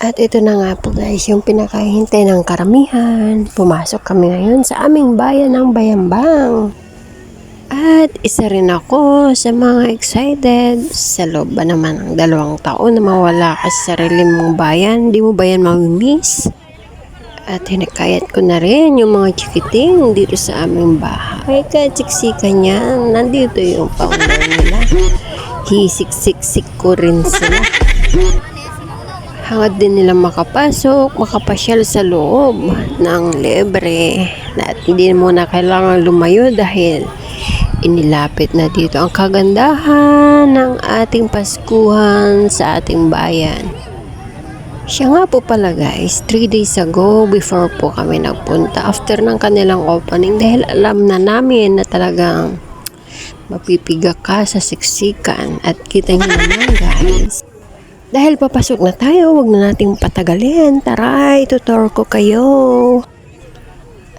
At ito na nga po guys, yung pinakahintay ng karamihan. Pumasok kami ngayon sa aming bayan ng Bayambang. At isa rin ako sa mga excited sa loob ba naman ng 2 taon na mawala ka sa sarili mong bayan. Di mo ba yan mamimiss? At hinakayat ko na rin yung mga chikiting dito sa aming bahay. Katsiksikan yan, nandito yung founder nila. Hisik-sik-sik ko rin sila. Hangad din nila makapasok, makapasyal sa loob ng libre. At hindi mo na kailangan lumayo dahil inilapit na dito ang kagandahan ng ating Paskuhan sa ating bayan. Siya nga po pala guys, 3 days ago before po kami nagpunta after ng kanilang opening dahil alam na namin na talagang mapipiga ka sa siksikan at kita nyo naman guys. Dahil papasok na tayo, wag na nating patagalin. Tara, itutur ko kayo.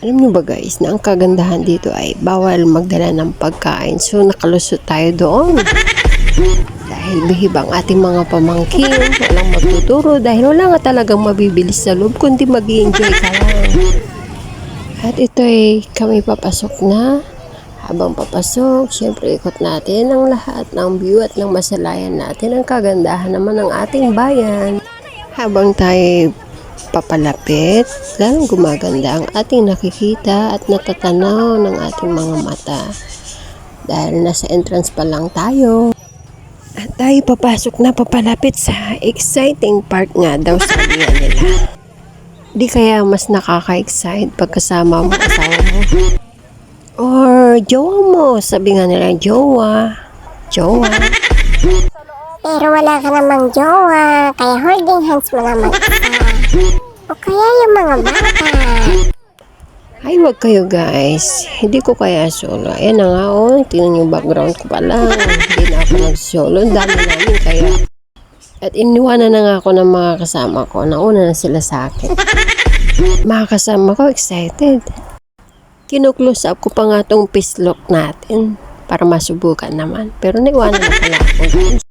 Alam nyo ba guys, na ang kagandahan dito ay bawal magdala ng pagkain. So nakalusot tayo doon. Dahil bihib ang ating mga pamangkin, walang magtuturo dahil wala nga talagang mabibilis sa loob kundi mag-i-enjoy ka lang. At ito ay kami papasok na. Habang papasok, syempre ikot natin ang lahat ng view at ng masalayan natin ang kagandahan naman ng ating bayan. Habang tayo papalapit, lalong gumaganda ang ating nakikita at natatanaw ng ating mga mata. Dahil nasa entrance pa lang tayo. At tayo papasok na papalapit sa exciting part nga daw sabi nila. Di kaya mas nakaka-excite pagkasama mo asawa mo? Or jowa mo, sabi nga nila jowa. Pero wala ka namang jowa, kaya holding hands mo naman isa. O kaya yung mga bata. Ay, wag kayo guys. Hindi ko kaya solo. Ayan na nga oh, tingnan yung background ko pa lang. Hindi na ako nag-solo. Ang dami namin kaya. At iniwanan na nga ako ng mga kasama ko. Nauna na sila sa akin. Mga kasama ko excited. Kino-close up ko pa nga tong pislok natin para masubukan naman. Pero naiwanan na pala ako guys.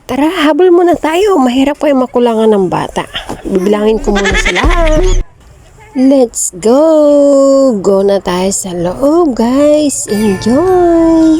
Tara, habol muna tayo. Mahirap kayo makulangan ng bata. Bibilangin ko muna sila. Let's go! Go na tayo sa loob guys. Enjoy!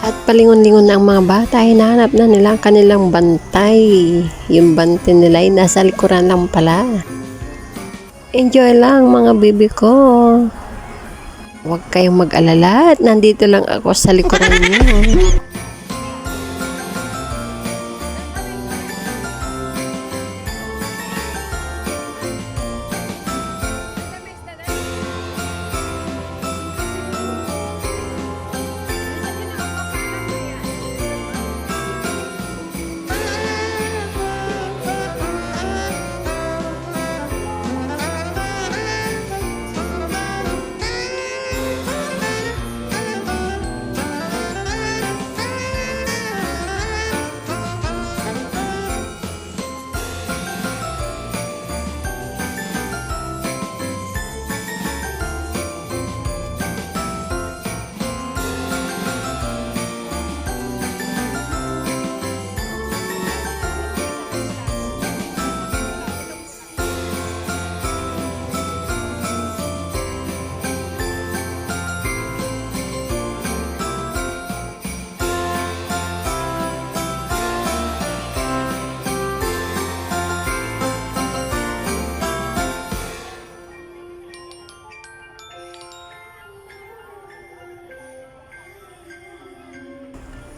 At palingon-lingon na ang mga bata, hinahanap na nila ang kanilang bantay. Yung bantay nila ay nasa likuran lang pala. Enjoy lang mga baby ko. Huwag kayong mag-alala at nandito lang ako sa likuran niyo.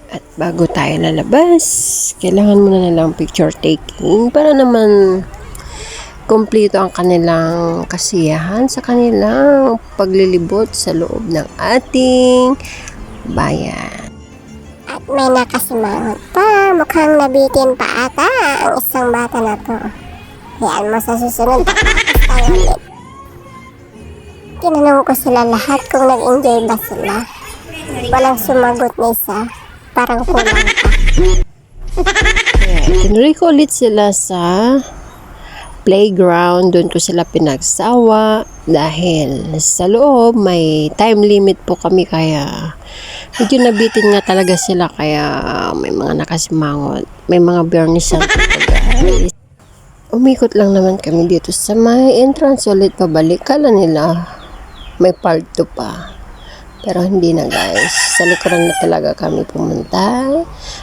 At bago tayo lalabas, kailangan muna nilang picture taking para naman kumpleto ang kanilang kasiyahan sa kanilang paglilibot sa loob ng ating bayan. At may nakasimangot pa. Mukhang nabitin pa ata ang isang bata na to. Hayaan mo sa susunod. Tayo ulit. Tinanong ko sila lahat kung nag-enjoy ba sila. Walang sumagot na isa. Parang kulang pa. Kaya tinuloy ko ulit sila sa playground. Doon ko sila pinagsawa dahil sa loob may time limit po kami, kaya medyo nabitin nga talaga sila, kaya may mga nakasimangot, may mga bernisan po guys. Umikot lang naman kami dito sa may entrance ulit pabalik. Kala nila may part 2 pa. Pero hindi na guys. Sa likuran na talaga kami pumunta.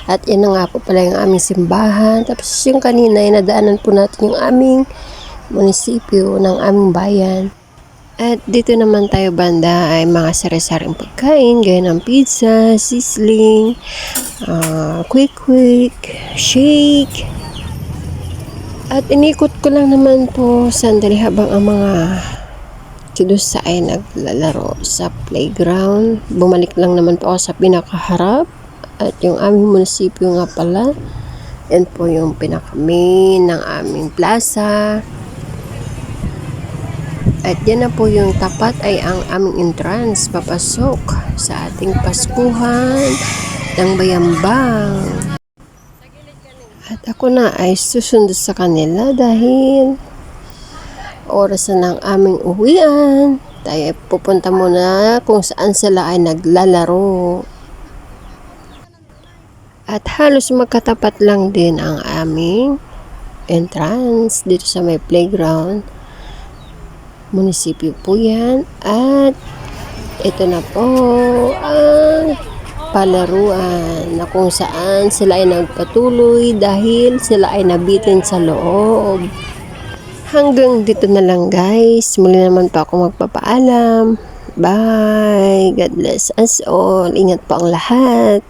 At yun na nga po pala yung aming simbahan. Tapos yung kanina, inadaanan po natin yung aming munisipyo ng aming bayan. At dito naman tayo banda ay mga sari-saring pagkain. Gaya ng pizza, sizzling, quick, shake. At inikot ko lang naman po sandali habang ang mga Tidusa ay naglalaro sa playground. Bumalik lang naman po ako sa pinakaharap. At yung aming munisipyo nga pala, yan po yung pinaka-main ng aming plaza. At yan na po yung tapat ay ang aming entrance papasok sa ating Paskuhan ng Bayambang. At ako na ay susunod sa kanila dahil oras na ng aming uwian. Tayo pupunta muna kung saan sila ay naglalaro. At halos magkatapat lang din ang aming entrance dito sa may playground. Munisipyo po yan. At ito na po ang palaruan na kung saan sila ay nagpatuloy dahil sila ay nabitin sa loob. Hanggang dito na lang guys. Muli naman po ako magpapaalam. Bye. God bless us all. Ingat po ang lahat.